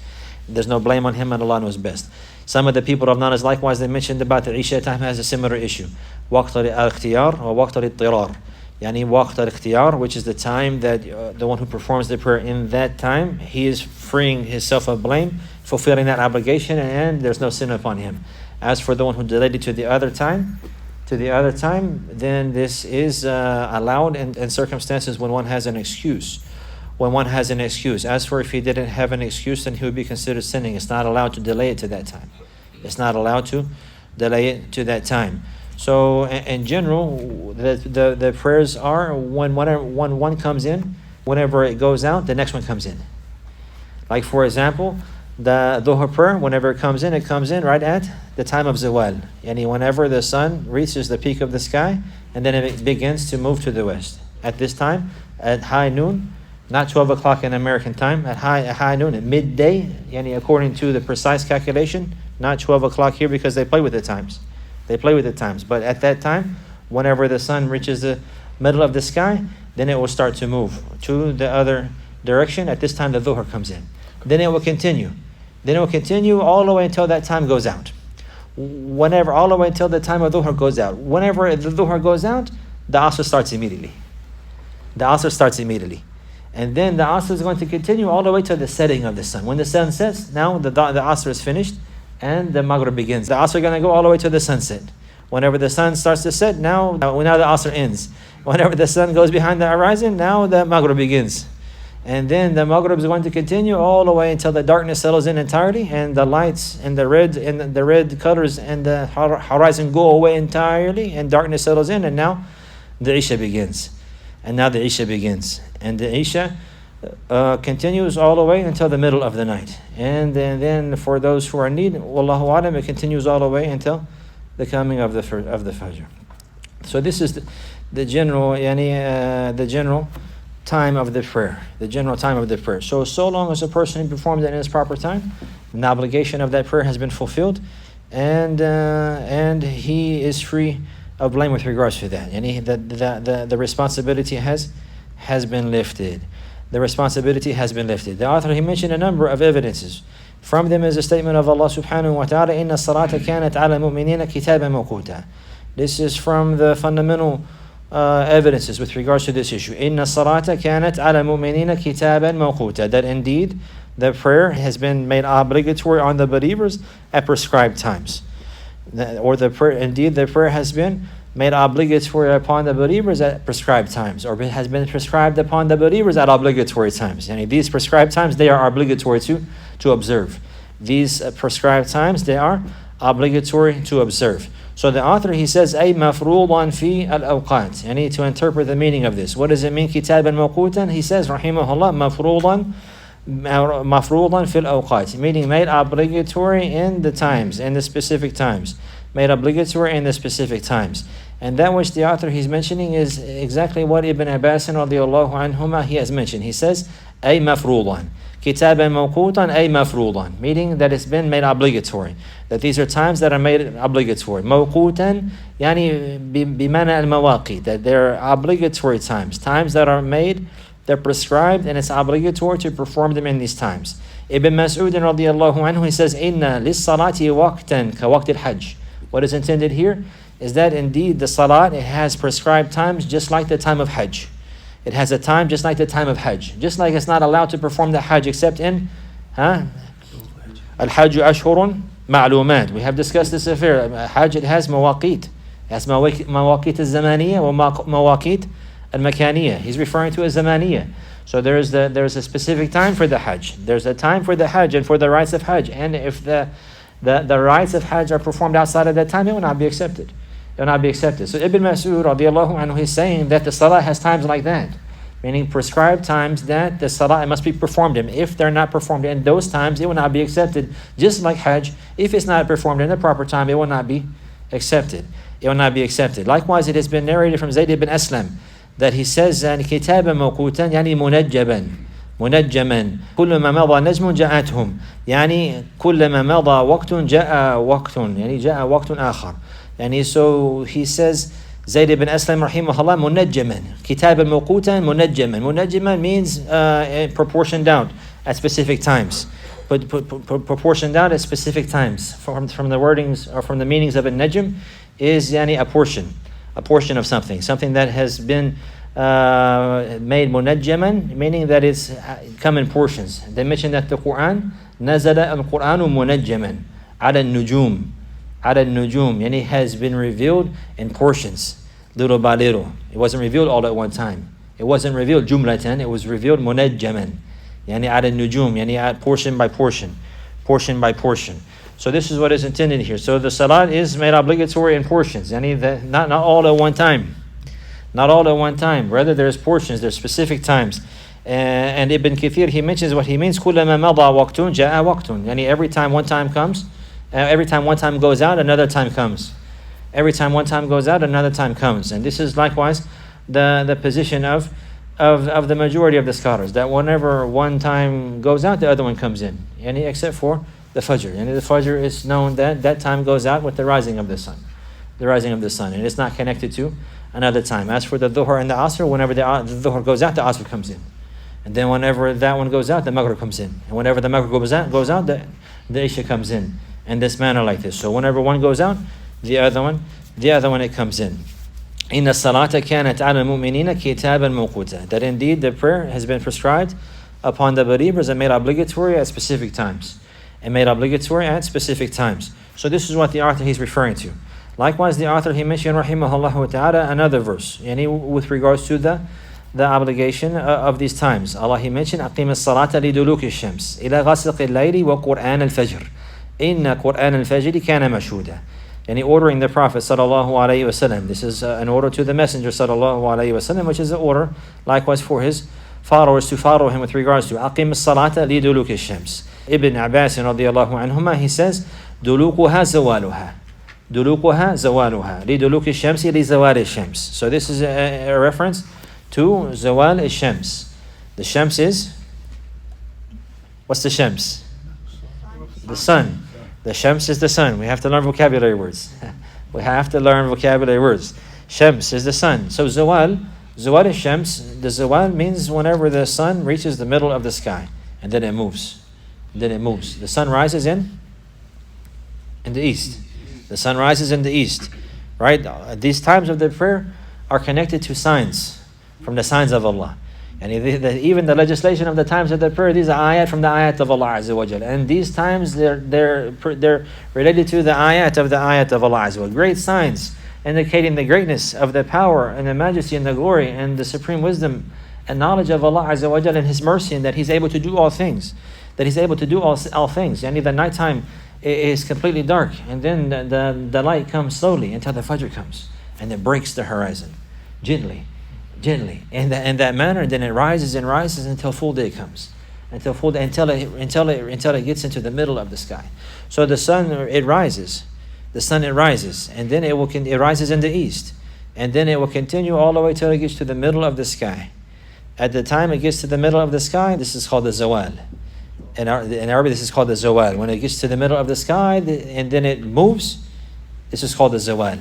There's no blame on him, and Allah knows best. Some of the people of knowledge, likewise, they mentioned about the Isha time has a similar issue. Waqt al-ikhtiyar or waqt al-ittirar. Yani waqt al-ikhtiyar, which is the time that the one who performs the prayer in that time, he is freeing himself of blame, fulfilling that obligation, and there's no sin upon him. As for the one who delayed it to the other time, then this is allowed in circumstances when one has an excuse. When one has an excuse. As for if he didn't have an excuse, then he would be considered sinning. It's not allowed to delay it to that time. It's not allowed to delay it to that time. So in general, the prayers are when one comes in, whenever it goes out, the next one comes in. Like for example, the Dhuhr prayer, whenever it comes in right at the time of Zawal. Yani whenever the sun reaches the peak of the sky, and then it begins to move to the west. At this time, at high noon, not 12 o'clock in American time, at high noon, at midday, yani according to the precise calculation, not 12 o'clock here because they play with the times. But at that time, whenever the sun reaches the middle of the sky, then it will start to move to the other direction. At this time, the Dhuhr comes in. Then it will continue. All the way until that time goes out. All the way until the time of Dhuhr goes out. Whenever the Dhuhr goes out, the Asr starts immediately. And then the Asr is going to continue all the way to the setting of the sun. When the sun sets, now the Asr is finished and the Maghrib begins. The Asr is going to go all the way to the sunset. Whenever the sun starts to set, now the Asr ends. Whenever the sun goes behind the horizon, now the Maghrib begins. And then the Maghrib is going to continue all the way until the darkness settles in entirely, and the lights and the red colors and the horizon go away entirely, and darkness settles in, and now the Isha begins. And the Isha continues all the way until the middle of the night. And then for those who are in need, Wallahu Alam, it continues all the way until the coming of the Fajr. So this is the general time of the prayer. So long as a person performs it in his proper time, the obligation of that prayer has been fulfilled, and he is free of blame with regards to that. And the responsibility has been lifted. The author, he mentioned a number of evidences. From them is a statement of Allah subhanahu wa ta'ala, إِنَّ الصَّلَاةَ كَانَتْ عَلَى الْمُؤْمِنِينَ كِتَابًا مَوْقُوتًا. This is from the fundamental evidences with regards to this issue. إِنَّ الصَّلَاةَ كَانَتْ عَلَى الْمُؤْمِنِينَ كِتَابًا مَوْقُوتًا. That indeed the prayer has been made obligatory on the believers at prescribed times. The prayer has been made obligatory upon the believers at prescribed times, or has been prescribed upon the believers at obligatory times. And these prescribed times, they are obligatory to observe. These prescribed times, they are obligatory to observe. So the author, he says, أي مفروضا في الأوقات. To interpret the meaning of this. What does it mean, كتابا موقوتا? He says, رحمه الله, مفروضا مفروضا في الأوقات, meaning made obligatory in the times, in the specific times. Made obligatory in the specific times. And that which the author he's mentioning is exactly what Ibn Abbas radiallahu anhuma he has mentioned. He says, أي مفروضا. كتابا موقوتا أي مفروضا, meaning that it's been made obligatory. That these are times that are made obligatory. موقوتا يعني بمعنى المواقيت, that they're obligatory times. Times that are made, they're prescribed, and it's obligatory to perform them in these times. Ibn Mas'ud radiallahu anhu, he says, إن للصلاة وقتا كوقت الحج. What is intended here is that indeed the salat, it has prescribed times just like the time of Hajj. It has a time just like the time of Hajj. Just like it's not allowed to perform the Hajj except in Al-Hajj Ashhurun Ma'lumat. We have discussed this affair. Hajj, it has mawaqit. It has mawaqit al-zamaniyya wa mawaqit al-makaniyya. He's referring to a zamaniyya. So there's a specific time for the Hajj. There's a time for the Hajj and for the rites of Hajj. And if the rites of Hajj are performed outside of that time, it will not be accepted. It will not be accepted. So Ibn Mas'ud radiallahu anhu, he's saying that the salah has times like that, meaning prescribed times that the salah must be performed in. If they're not performed in those times, it will not be accepted. Just like Hajj, if it's not performed in the proper time, it will not be accepted. It will not be accepted. Likewise, it has been narrated from Zayd ibn Aslam that he says, كتابا موقوتا يعني منجبا منجما كلما مضى نجم جاءتهم, يعني كلما مضى وقت جاء وقت, يعني جاء وقت آخر. And so he says, Zayd ibn Aslam rahimahullah, munajjaman, kitab al-mawqutan munajjaman. Munajjaman means proportioned out at specific times. But proportioned out at specific times. From the wordings or from the meanings of al-najm is yani a portion of something that has been made munajjaman, meaning that it's come in portions. They mentioned that the Quran, nazala al-Quranu munajjaman ala al-nujum. Ala al-nujum, yani has been revealed in portions, little by little. It wasn't revealed all at one time. It wasn't revealed jumlatan, it was revealed munajjaman. Yani ala al-nujum, yani portion by portion. Portion by portion. So this is what is intended here. So the salat is made obligatory in portions. Yani not all at one time. Not all at one time. Rather, there's portions, there's specific times. And Ibn Kathir, he mentions what he means. كُلَّمَا مَضَى وَقْتٌ جَاءَ وَقْتٌ. Yani every time one time comes, every time one time goes out, another time comes. Every time one time goes out, another time comes. And this is likewise the position of the majority of the scholars, that whenever one time goes out, the other one comes in. And except for the Fajr. And the Fajr is known that time goes out with the rising of the sun. The rising of the sun. And it's not connected to another time. As for the Dhuhr and the Asr, whenever the Dhuhr goes out, the Asr comes in. And then whenever that one goes out, the Maghrib comes in. And whenever the Maghrib goes out, the Isha comes in. In this manner like this. So whenever one goes out, the other one it comes in. إِنَّ الصَّلَاةَ كَانَتْ عَلَى الْمُؤْمِنِينَ كِتَابًا مَوْقُوتًا. That indeed the prayer has been prescribed upon the believers and made obligatory at specific times. And made obligatory at specific times. So this is what the author he's referring to. Likewise, the author he mentioned rahimahullah ta'ala another verse, yani with regards to the obligation of these times. Allah he mentioned أَقِيمَ الصَّلَاةَ لِدُلُوكِ الشَّمْسِ إِلَى غَسَقِ اللَّيْلِ وَقُرْآنَ الْفَجْرِ إِنَّ قُرْآنَ الْفَجْرِ كَانَ مَشْهُودًا. And he ordering the Prophet sallallahu alaihi wasallam. This is an order to the Messenger sallallahu alaihi wasallam, which is an order likewise for his followers to follow him with regards to أقيم الصلاة لدلوك الشمس. Ibn Abbas radiallahu anhuma, he says دلوكها زوالها دلوكها زوالها لدلوك الشمس لزوال الشمس. So this is a reference to زوال الشمس. The Shams is, what's the Shams? The sun. The Shams is the sun. We have to learn vocabulary words. We have to learn vocabulary words. Shams is the sun. So Zawal is Shams. The Zawal means whenever the sun reaches the middle of the sky. And then it moves. The sun rises in the east. The sun rises in the east. Right? These times of the prayer are connected to signs from the signs of Allah. And even the legislation of the times of the prayer, these are ayat from the ayat of Allah Azza wa Jal. And these times, they're related to the ayat of Allah Azza wa Jal. Great signs indicating the greatness of the power and the majesty and the glory and the supreme wisdom and knowledge of Allah Azza wa Jal and His mercy, and that He's able to do all things. That He's able to do all things. And the nighttime is completely dark, and then the light comes slowly until the Fajr comes. And it breaks the horizon gently, in that manner, and then it rises and rises until full day comes. until it gets into the middle of the sky. So the sun, it rises. It rises, and then it rises in the east, and then it will continue all the way till it gets to the middle of the sky. At the time it gets to the middle of the sky, this is called the zawal. In Arabic, this is called the zawal. When it gets to the middle of the sky and then it moves, this is called the zawal.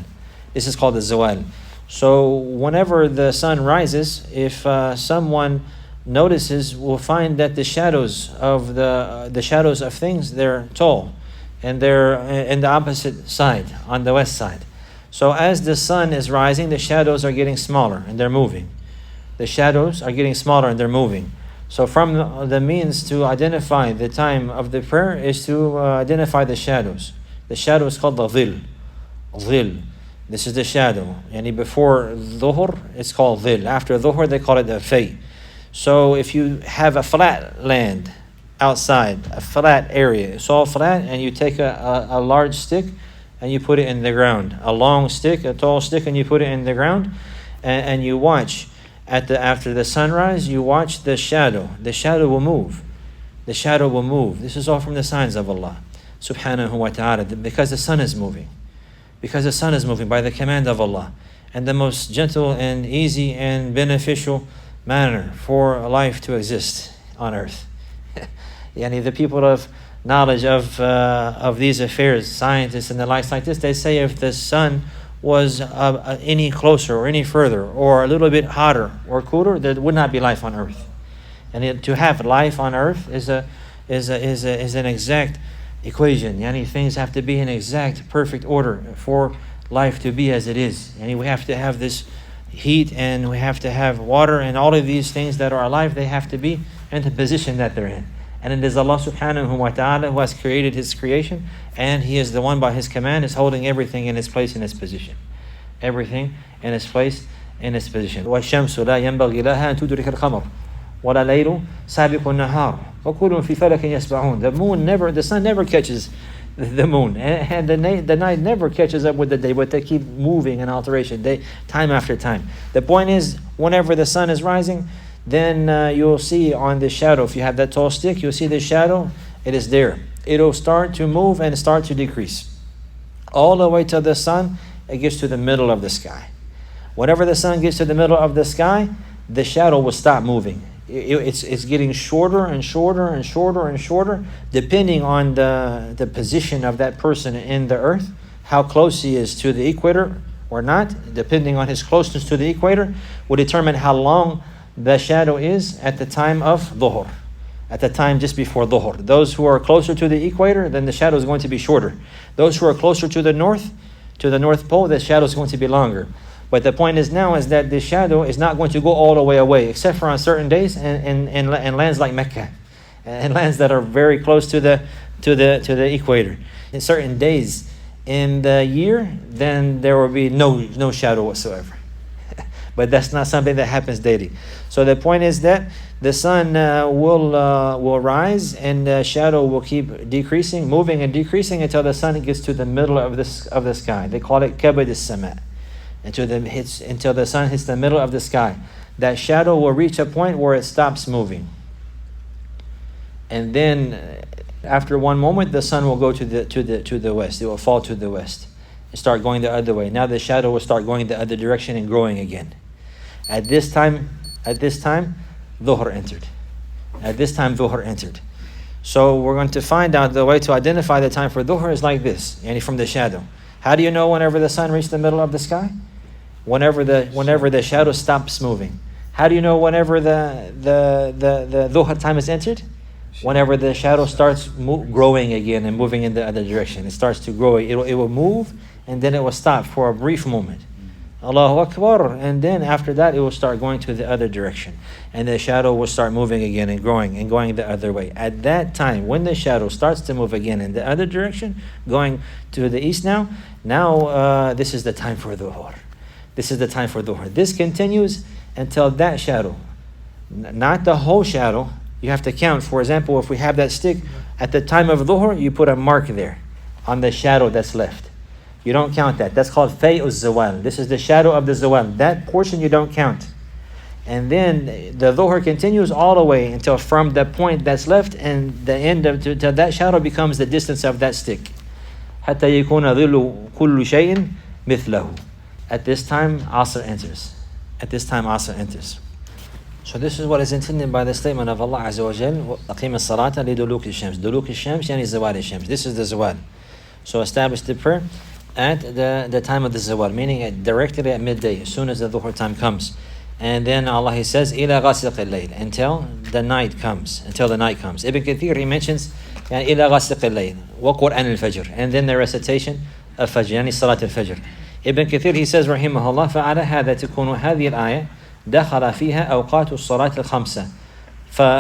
This is called the zawal. So whenever the sun rises, if someone notices, will find that the shadows of things, they're tall, and they're in the opposite side, on the west side. So as the sun is rising, the shadows are getting smaller and they're moving. The shadows are getting smaller and they're moving. So from the means to identify the time of the prayer is to identify the shadows. The shadow is called the dhil. Dhil. This is the shadow. And before dhuhr, it's called dhil. After dhuhr, they call it the fay. So if you have a flat land outside, a flat area, it's all flat, and you take a large stick and you put it in the ground. A long stick, a tall stick, and you put it in the ground, and you watch. After the sunrise, you watch the shadow. The shadow will move. The shadow will move. This is all from the signs of Allah subhanahu wa ta'ala, because the sun is moving. Because the sun is moving by the command of Allah. And the most gentle and easy and beneficial manner for life to exist on earth. The people of knowledge of these affairs, scientists and the likes like this, they say if the sun was any closer or any further or a little bit hotter or cooler, there would not be life on earth. And to have life on earth is an exact equation. Things have to be in exact perfect order for life to be as it is. And we have to have this heat, and we have to have water, and all of these things that are alive, they have to be in the position that they're in. And it is Allah subhanahu wa ta'ala who has created His creation, and He is the one by His command is holding everything in its place, in its position. Everything in its place, in its position. وَالشَّمْسُ لَا يَنْبَغِي لَهَا أَن تُدْرِكَ الْقَمَرَ وَلَا لَيْلُ سَابِقُ النَّهَارِ وَكُلٌّ فِي فَلَكٍ يَسْبَحُونَ. The sun never catches the moon, and the night never catches up with the day, but they keep moving in alteration, time after time. The point is, whenever the sun is rising, then you'll see on the shadow, if you have that tall stick, you'll see the shadow, it is there. It'll start to move and start to decrease. All the way till the sun, it gets to the middle of the sky. Whenever the sun gets to the middle of the sky, the shadow will stop moving. It's getting shorter and shorter and shorter and shorter, depending on the position of that person in the earth, how close he is to the equator or not, depending on his closeness to the equator, will determine how long the shadow is at the time of dhuhr, at the time just before dhuhr. Those who are closer to the equator, then the shadow is going to be shorter. Those who are closer to the North Pole, the shadow is going to be longer. But the point is now is that the shadow is not going to go all the way away, except for on certain days and lands like Mecca, and lands that are very close to the equator. In certain days in the year, then there will be no shadow whatsoever. But that's not something that happens daily. So the point is that the sun will rise, and the shadow will keep decreasing, moving and decreasing until the sun gets to the middle of the sky. They call it kabad as-sama. Until the sun hits the middle of the sky, that shadow will reach a point where it stops moving. And then, after one moment, the sun will go to the west. It will fall to the west and start going the other way. Now the shadow will start going the other direction and growing again. At this time, dhuhr entered. At this time, dhuhr entered. So we're going to find out the way to identify the time for dhuhr is like this, and from the shadow. How do you know whenever the sun reaches the middle of the sky? Whenever the shadow stops moving. How do you know whenever the dhuhr time is entered? Whenever the shadow starts growing again and moving in the other direction. It starts to grow. It will move, and then it will stop for a brief moment. Allahu Akbar. And then after that, it will start going to the other direction. And the shadow will start moving again and growing and going the other way. At that time, when the shadow starts to move again in the other direction, going to the east now, this is the time for dhuhr. This is the time for dhuhr. This continues until that shadow, not the whole shadow. You have to count. For example, if we have that stick, at the time of dhuhr, you put a mark there on the shadow that's left. You don't count that. That's called fay'uz zawal. This is the shadow of the zawal. That portion you don't count. And then the dhuhr continues all the way until from the point that's left and the end of till that shadow becomes the distance of that stick. حتى يكون ظل كل شيء مثله. At this time, Asr enters. At this time, Asr enters. So this is what is intended by the statement of Allah Azza wa Jal, أقيم الصلاة لدلوك الشمس. دلوك الشمس يعني زوال الشمس. This is the zawal. So establish the prayer at the time of the zawal, meaning directly at midday, as soon as the dhuhr time comes. And then Allah, He says, إلى غسق الليل, until the night comes. Until the night comes. Ibn Kathir, he mentions, يعني إلى غسق الليل وقرآن الفجر. And then the recitation of Fajr, يعني صلاة الفجر. Ibn Kathir, he says, رحمه الله, فعلى هذا تكون هذه الآية دخل فيها أوقات الصلاة الخمسة.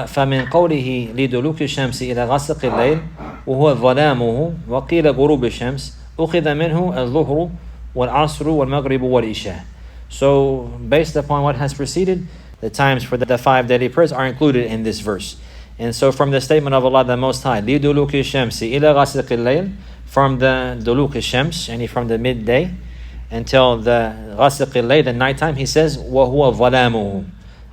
فمن قوله لدلوك الشمس إلى غسق الليل وهو ظلامه وقيل غروب الشمس أخذ منه الظهر والعصر والمغرب والعشاء. So based upon what has preceded, the times for the 5 daily prayers are included in this verse. And so from the statement of Allah the Most High, لدلوك الشمس إلى غسق الليل, from the duluk al-shams, and from the midday until the غسق الليل, the nighttime, he says وهو ظلامه.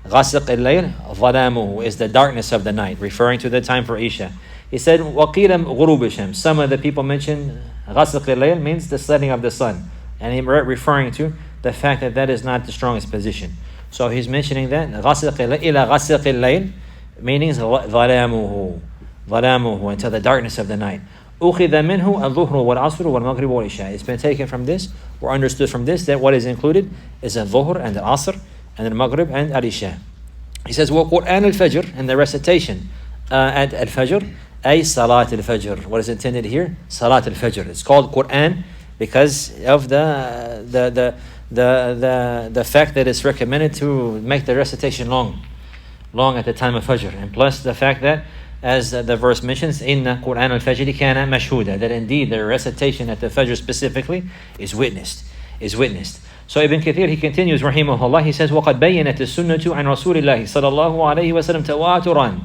غسق الليل ظلامه is the darkness of the night, referring to the time for Isha. He said وقيل غروب الشمس. Some of the people mention غسق الليل means the setting of the sun, and he referring to the fact that that is not the strongest position. So he's mentioning that غسق الليل إلى غسق الليل meaning ظلامه until the darkness of the night. أخذ منه الظهر والعصر والمغرب والعشاء. It's been taken from this, or understood from this, that what is included is a dhuhr and the asr and the maghrib and al-isha. He says وقرآن الفجر, and the recitation at al-fajr, أي صلاة الفجر. What is intended here? Salat al-fajr. It's called Quran because of the fact that it's recommended to make the recitation long at the time of Fajr, and plus the fact that, as the verse mentions, إِنَّ قُرْآنَ الْفَجْرِ كَانَ مَشْهُودًا, that indeed the recitation at the Fajr specifically is witnessed. So Ibn Kathir, he continues, rahimahullah, he says وَقَدْ بَيَّنَتِ السُنَّةُ عَنْ رَسُولِ اللَّهِ صَلَى اللَّهُ عَلَيْهِ وَسَلَّمْ تَوَاتُرًا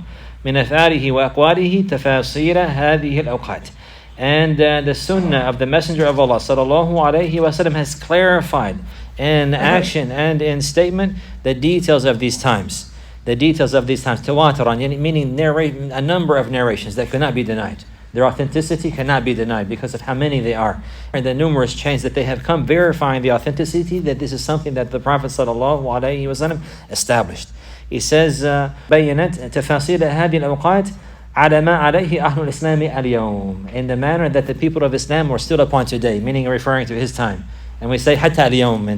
مِنْ أَفْعَالِهِ وَأَقْوَالِهِ تَفَاصِيلَ هَذِهِ الْأَوْقَاتِ. And the Sunnah of the Messenger of Allah sallallahu alaihi wasallam has clarified in action and in statement the details of these times. Tawataran, meaning a number of narrations that cannot be denied. Their authenticity cannot be denied because of how many they are, and the numerous chains that they have come verifying the authenticity that this is something that the Prophet sallallahu alaihi wasallam established. He says, بينت تفاصيل هذه الأوقات على ما عليه أهل الإسلام اليوم, in the manner that the people of Islam were still upon today, meaning referring to his time. And we say حتى اليوم,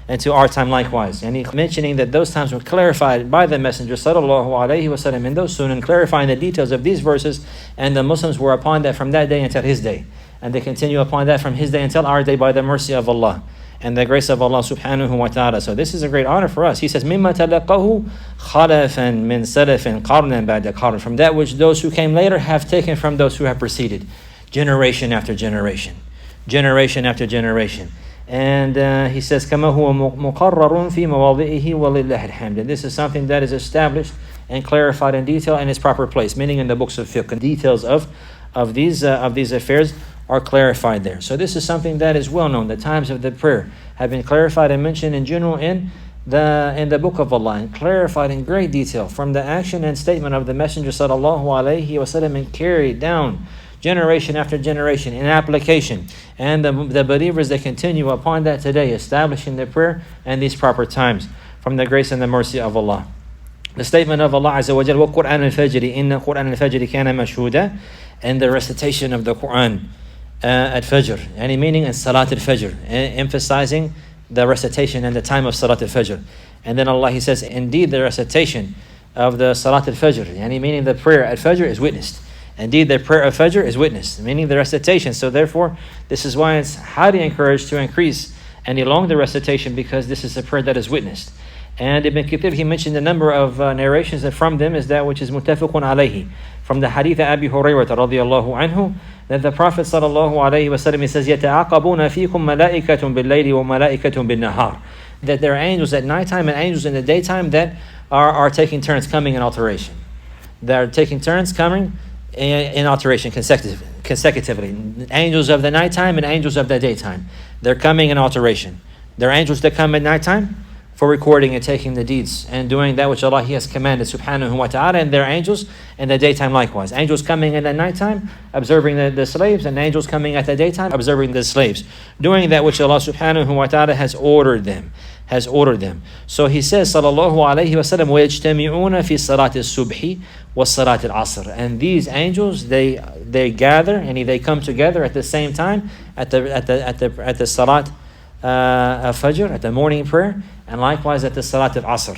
and to our time likewise. And he's mentioning that those times were clarified by the Messenger sallallahu alaihi wasallam in those sunnah, clarifying the details of these verses, and the Muslims were upon that from that day until his day. And they continue upon that from his day until our day by the mercy of Allah and the grace of Allah subhanahu wa ta'ala. So this is a great honor for us. He says, مِمَّا تَلَقَّهُ خَلَفًا مِنْ سَلَفٍ قَرْنًا بَعْدَ قَرْنٍ, from that which those who came later have taken from those who have preceded, generation after generation. And he says, كَمَا هُوَ مُقَرَّرٌ فِي مَوَاضِئِهِ وَلِلَّهِ الْحَمْدِ. And this is something that is established and clarified in detail in its proper place, meaning in the books of fiqh. Details of these affairs are clarified there. So this is something that is well known. The times of the prayer have been clarified and mentioned in general in the book of Allah, and clarified in great detail from the action and statement of the Messenger sallallahu alaihi wasallam, and carried down generation after generation in application. And the believers, they continue upon that today, establishing the prayer and these proper times from the grace and the mercy of Allah. The statement of Allah Azza wa Jal, وَقُرْآنَ الْفَجْرِ إِنَّ قُرْآنَ الْفَجْرِ كَانَ مَشْهُودًا, and the recitation of the Quran at Fajr, any meaning in Salat al-Fajr, emphasizing the recitation and the time of Salat al-Fajr. And then Allah, He says, indeed the recitation of the Salat al-Fajr, any meaning the prayer at Fajr is witnessed. Indeed the prayer of Fajr is witnessed, meaning the recitation. So therefore, this is why it's highly encouraged to increase and elong the recitation, because this is a prayer that is witnessed. And Ibn Kathir, he mentioned a number of narrations, that from them is that which is muttafaqun alayhi, from the hadith of Abi Hurayrah radiyallahu anhu, that the Prophet sallallahu alayhi wasallam, he says, يَتَعَاقَبُونَ فِيكُمْ مَلَائِكَةٌ بِاللَّيْلِ وَمَلَائِكَةٌ بِالنَّهَارِ, that there are angels at nighttime and angels in the daytime that are taking turns coming in alteration. They are taking turns coming in alteration consecutively. Angels of the nighttime and angels of the daytime, they're coming in alteration. There are angels that come at nighttime for recording and taking the deeds and doing that which Allah He has commanded subhanahu wa ta'ala, and their angels in the daytime likewise. Angels coming in the nighttime, observing the slaves, and angels coming at the daytime, observing the slaves, doing that which Allah subhanahu wa ta'ala has ordered them. So he says, sallallahu alayhi wa sallam, وَيَجْتَمِعُونَ فِي صَلَاةِ الصُّبْحِ وَالصَّلَاةِ الْعَصْرِ. And these angels, they gather and they come together at the same time at the salat Fajr, at the morning prayer, and likewise at the Salat al-Asr.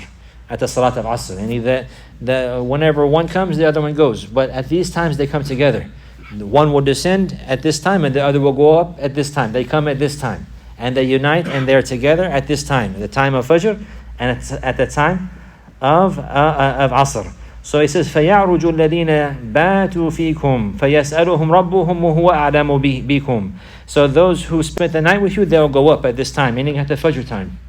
And whenever one comes, the other one goes. But at these times they come together. One will descend at this time and the other will go up at this time. They come at this time. And they unite and they're together at this time, the time of Fajr and at the time of Asr. So he says, فَيَعْرُجُ الَّذِينَ بَاتُوا فِيكُمْ فَيَسْأَلُهُمْ رَبُّهُمْ وَهُوَ أَعْلَمُ بِكُمْ. So those who spent the night with you, they'll go up at this time, meaning at the Fajr time.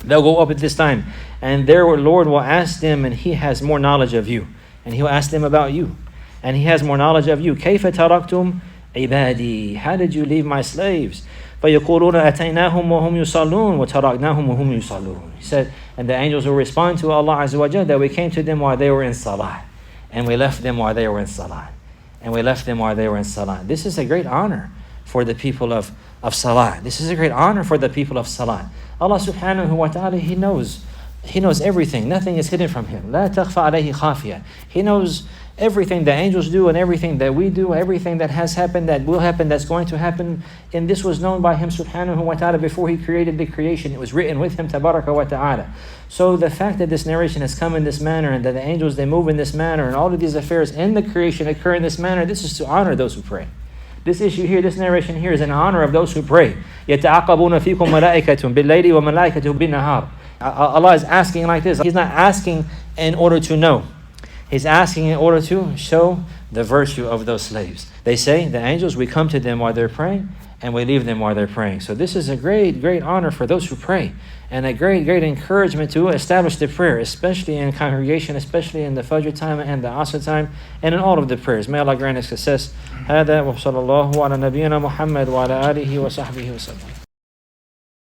They'll go up at this time. And their Lord will ask them, and He has more knowledge of you. And He'll ask them about you. And He has more knowledge of you. كَيْفَ تَرَكْتُمْ عِبَادِي. How did you leave my slaves? فَيَقُولُونَ أَتَيْنَاهُمْ وَهُمْ يُصَلُّونَ وَتَرَكْنَاهُمْ وَهُمْ يُصَلُّونَ. He said, and the angels will respond to Allah Azza wa Jalla that we came to them while they were in salah. And we left them while they were in salah. This is a great honor for the people of salah. This is a great honor for the people of salah. Allah subhanahu wa ta'ala, He knows everything. Nothing is hidden from Him. لا تخفى عليه خافية. He knows everything the angels do and everything that we do, everything that has happened, that will happen, that's going to happen. And this was known by Him subhanahu wa ta'ala before He created the creation. It was written with Him tabaraka wa ta'ala. So the fact that this narration has come in this manner and that the angels, they move in this manner and all of these affairs in the creation occur in this manner, this is to honor those who pray. This issue here, this narration here is in honor of those who pray. يَتَعَقَبُونَ فِيكُمْ مَلَائِكَةٌ بِاللَّيْلِ وَمَلَائِكَةٌ بِالنَّهَارِ. Allah is asking like this. He's not asking in order to know. He's asking in order to show the virtue of those slaves. They say, the angels, we come to them while they're praying and we leave them while they're praying. So this is a great, great honor for those who pray and a great, great encouragement to establish the prayer, especially in congregation, especially in the Fajr time and the Asr time and in all of the prayers. May Allah grant us success. هذا وصلى الله على نبينا محمد وعلى آله وصحبه وسلم.